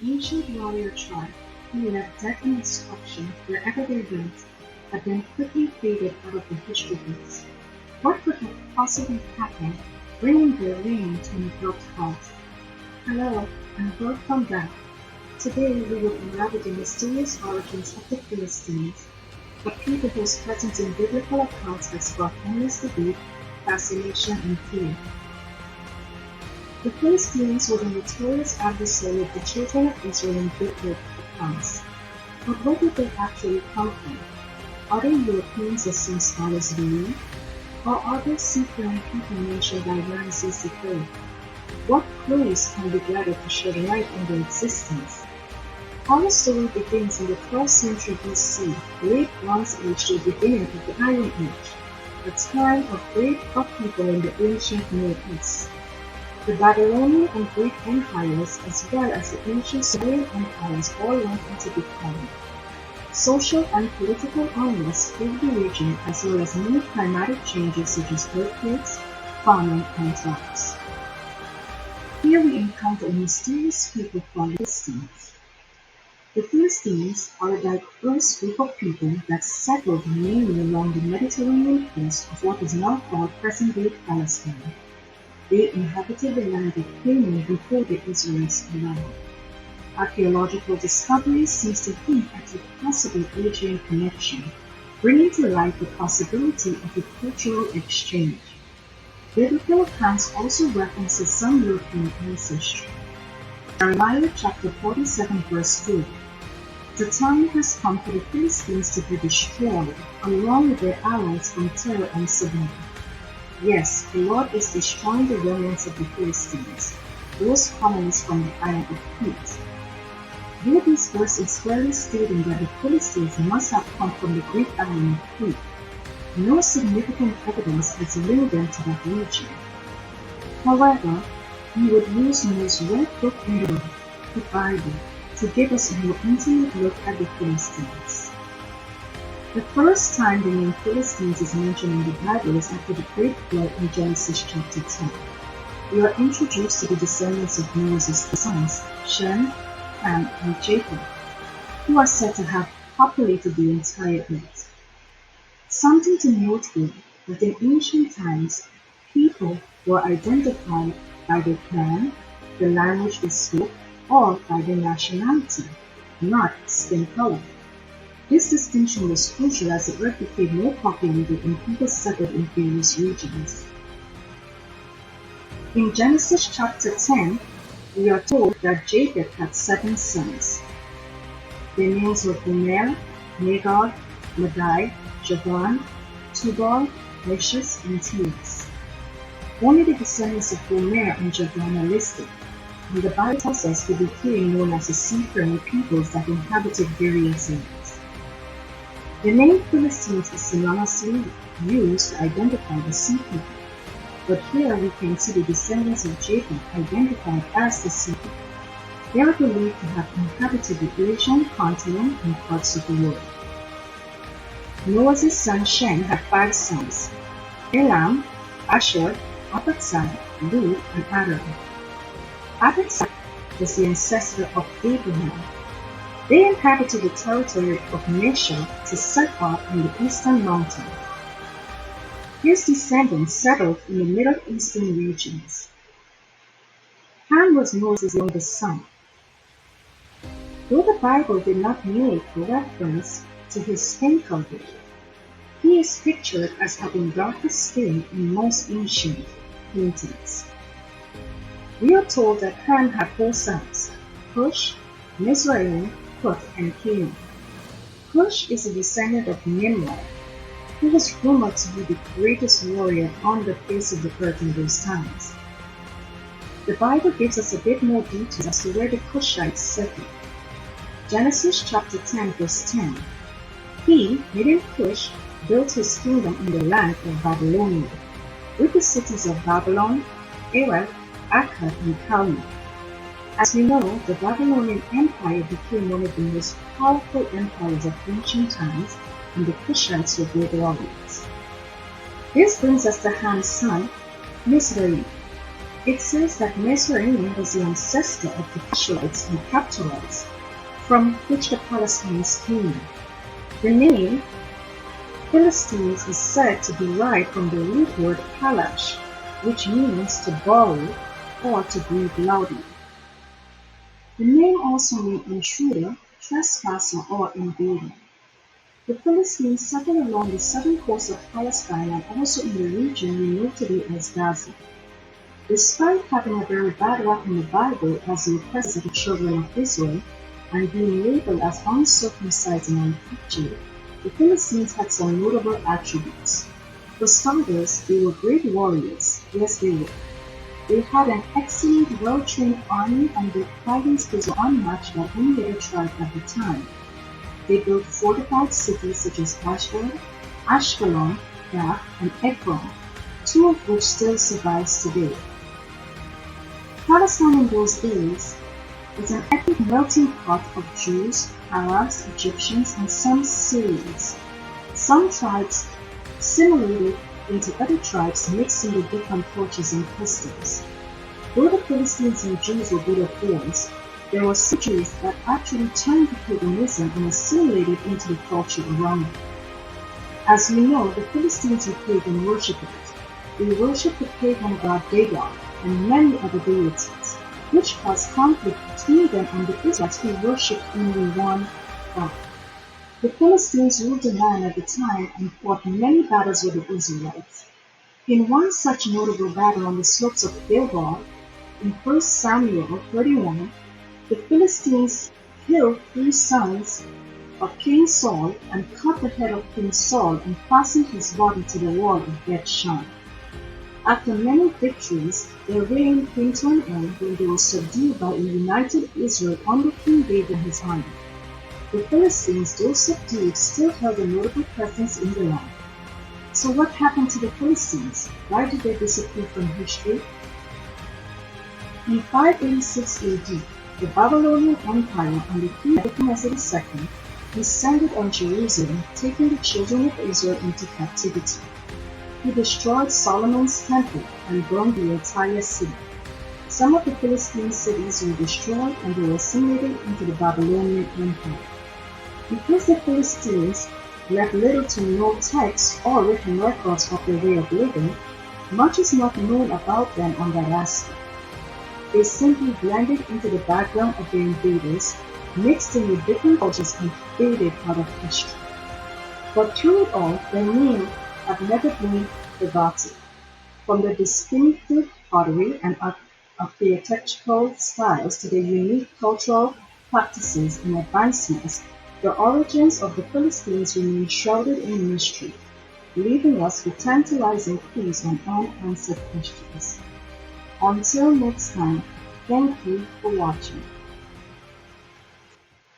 ancient warrior tribe who left death and destruction wherever they went, but then quickly faded out of the history books. What could have possibly happened, bringing their reign to an abrupt halt? Hello, and welcome back. Today we will unravel the mysterious origins of the Philistines, a people whose presence in biblical accounts has sparked endless debate, fascination, and fear. The Philistines were the notorious adversary of the children of Israel in biblical accounts. But where did they actually come from? Are they Europeans as some scholars believe? Or are they seafaring people mentioned by Ramses III? What clues can be gathered to shed light on their existence? Our story begins in the 12th century BC, late Bronze Age to the beginning of the Iron Age, a time of great upheaval in the ancient Near East. The Babylonian and Greek empires, as well as the ancient Sumerian empires, all went into decline. Social and political unrest filled the region, as well as many climatic changes such as earthquakes, famine, and droughts. Here we encounter a mysterious people called Philistines. The Philistines are a diverse group of people that settled mainly along the Mediterranean coast of what is now called present-day Palestine. They inhabited the land of Canaan before the Israelites arrived. Archaeological discoveries seem to hint at a possible Asian connection, bringing to light the possibility of a cultural exchange. Biblical accounts also references some European ancestry. Jeremiah chapter 47 verse 2. The time has come for the Philistines to be destroyed, along with their allies from Tyre and Sidon. Yes, the Lord is destroying the remnants of the Philistines, those colonies from the island of Crete. Though this verse is clearly stating that the Philistines must have come from the Greek island of Crete, no significant evidence has linked them to that region. However, we would use the most read book in the world, the Bible, to give us a more intimate look at the Philistines. The first time the name Philistines is mentioned in the Bible is after the Great Flood in Genesis chapter 10. We are introduced to the descendants of Moses' sons, Shem, Ham, and Japheth, who are said to have populated the entire earth. Something to note here that in ancient times, people were identified by their clan, the language they spoke, or by their nationality, not skin color. This distinction was crucial as the earth became more populated and people settled in various regions. In Genesis chapter 10, we are told that Japheth had 7 sons. Their names were Gomer, Magog, Madai, Javan, Tubal, Meshach, and Tiras. Only the descendants of Gomer and Javan are listed, and the Bible tells us they became known as the seafaring peoples that inhabited various lands. The name Philistines is synonymously used to identify the sea people, but here we can see the descendants of Japheth identified as the sea people. They are believed to have inhabited the Asian continent and parts of the world. Noah's son Shem had 5 sons: Elam, Ashur, Arphaxad, Lud, and Aram. Arphaxad was the ancestor of Abraham. They inhabited the territory of Mesha to Sephar in the eastern mountains. His descendants settled in the Middle Eastern regions. Ham was Moses' youngest son. Though the Bible did not make reference to his skin color, he is pictured as having darker skin in most ancient paintings. We are told that Ham had 4 sons: Cush, Mizraim, Put, and Canaan. Cush is a descendant of Nimrod, who was rumored to be the greatest warrior on the face of the earth in those times. The Bible gives us a bit more details as to where the Cushites settled. Genesis chapter 10 verse 10. He, meaning Cush, built his kingdom in the land of Babylonia, with the cities of Babylon, Erech, Akkad, and Calneh. As we know, the Babylonian Empire became one of the most powerful empires of ancient times, and the Cushites were great warriors. This brings us to Ham's son, Mizraim. It says that Mizraim was the ancestor of the Ishmaelites and Captorites, from which the Philistines came. The name Philistines is said to derive from the root word "palash", which means to borrow or to breathe loudly. The name also means intruder, trespasser, or invader. The Philistines settled along the southern coast of Palestine and also in the region we know today as Gaza. Despite having a very bad rap in the Bible as the oppressors of the children of Israel and being labeled as uncircumcised and uncultured, the Philistines had some notable attributes. For starters, they were great warriors. Yes, they were. They had an excellent, well-trained army and their fighting skills were unmatched by any other tribe at the time. They built fortified cities such as Ashdod, Ashkelon, Gath, and Ekron, two of which still survives today. Palestine in those days was an ethnic melting pot of Jews, Arabs, Egyptians, and some Syrians. Some tribes assimilated into other tribes mixing with different cultures and customs. Though the Philistines and Jews were good at wars, there were some Jews that actually turned to paganism and assimilated into the culture around them. As we know, the Philistines were pagan worshippers. They worshipped the pagan god Dagon and many other deities, which caused conflict between them and the Israelites who worshipped only one God. The Philistines ruled the land at the time and fought many battles with the Israelites. In one such notable battle on the slopes of Gilgal, in 1 Samuel 31, the Philistines killed 3 sons of King Saul and cut the head of King Saul and fastened his body to the wall of Beth-shan. After many victories, their reign came to an end when they were subdued by a united Israel under King David and his army. The Philistines, though subdued, still held a notable presence in the land. So what happened to the Philistines? Why did they disappear from history? In 586 AD, the Babylonian Empire under King Nebuchadnezzar II descended on Jerusalem, taking the children of Israel into captivity. He destroyed Solomon's temple and burned the entire city. Some of the Philistine cities were destroyed and they were assimilated into the Babylonian Empire. Because the Philistines left little to no texts or written records of their way of living, much is not known about them on that aspect. They simply blended into the background of the invaders, mixed in with different cultures and faded out of history. But through it all, their name have never been forgotten. From their distinctive pottery and architectural styles to their unique cultural practices and advancements, the origins of the Philistines remain shrouded in mystery, leaving us with tantalizing clues on unanswered questions. Until next time, thank you for watching.